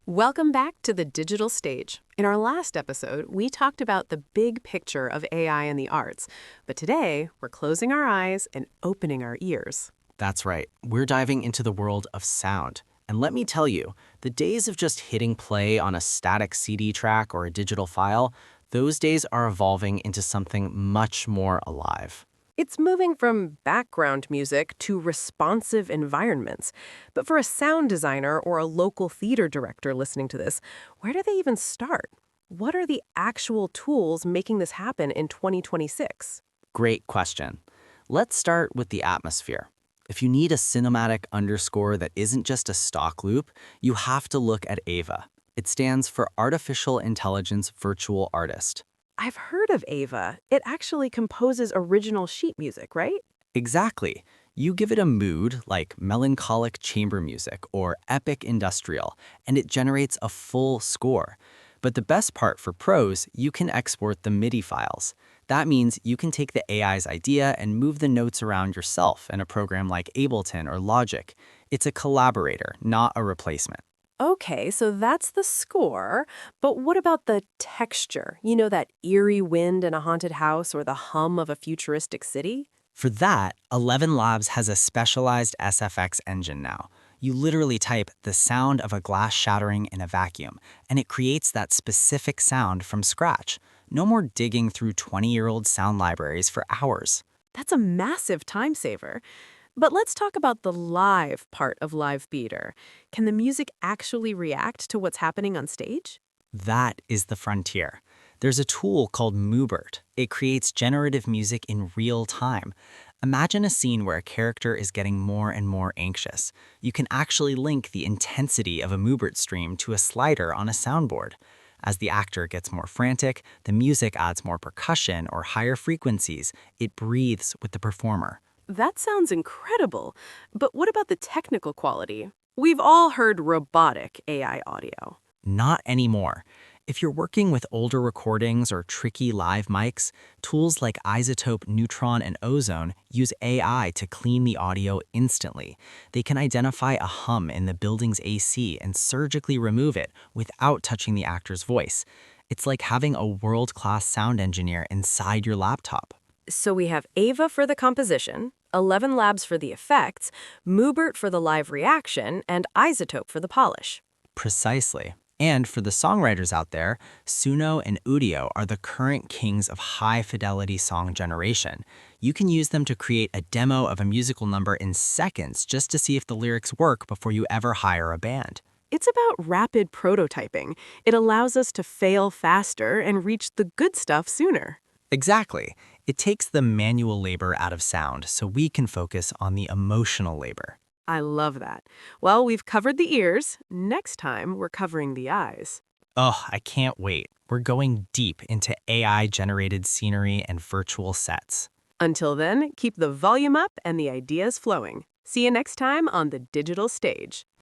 Welcome back to the digital stage. In our last episode, we talked about the big picture of AI in the arts, but today we're closing our eyes and opening our ears. That's right. We're diving into the world of sound. And let me tell you, the days of just hitting play on a static CD track or a digital file, those days are evolving into something much more alive. It's moving from background music to responsive environments. But for a sound designer or a local theater director listening to this, where do they even start? What are the actual tools making this happen in 2026? Great question. Let's start with the atmosphere. If you need a cinematic underscore that isn't just a stock loop, you have to look at AVA. It stands for Artificial Intelligence Virtual Artist. I've heard of Ava. It actually composes original sheet music, right? Exactly. You give it a mood like melancholic chamber music or epic industrial, and it generates a full score. But the best part for pros, you can export the MIDI files. That means you can take the AI's idea and move the notes around yourself in a program like Ableton or Logic. It's a collaborator, not a replacement. Okay, so that's the score, but what about the texture? You know, that eerie wind in a haunted house or the hum of a futuristic city? For that, 11 Labs has a specialized SFX engine now. You literally type the sound of a glass shattering in a vacuum, and it creates that specific sound from scratch. No more digging through 20-year-old sound libraries for hours. That's a massive time saver. But let's talk about the live part of live theater. Can the music actually react to what's happening on stage? That is the frontier. There's a tool called Moobert. It creates generative music in real time. Imagine a scene where a character is getting more and more anxious. You can actually link the intensity of a Moobert stream to a slider on a soundboard. As the actor gets more frantic, the music adds more percussion or higher frequencies. It breathes with the performer. That sounds incredible. But what about the technical quality? We've all heard robotic AI audio. Not anymore. If you're working with older recordings or tricky live mics, tools like Isotope, Neutron, and Ozone use AI to clean the audio instantly. They can identify a hum in the building's AC and surgically remove it without touching the actor's voice. It's like having a world-class sound engineer inside your laptop. So we have Ava for the composition, 11 Labs for the effects, Moobert for the live reaction, and Isotope for the polish. Precisely. And for the songwriters out there, Suno and Udio are the current kings of high-fidelity song generation. You can use them to create a demo of a musical number in seconds just to see if the lyrics work before you ever hire a band. It's about rapid prototyping. It allows us to fail faster and reach the good stuff sooner. Exactly. It takes the manual labor out of sound so we can focus on the emotional labor. I love that. Well, we've covered the ears. Next time, we're covering the eyes. Oh, I can't wait. We're going deep into AI-generated scenery and virtual sets. Until then, keep the volume up and the ideas flowing. See you next time on the digital stage.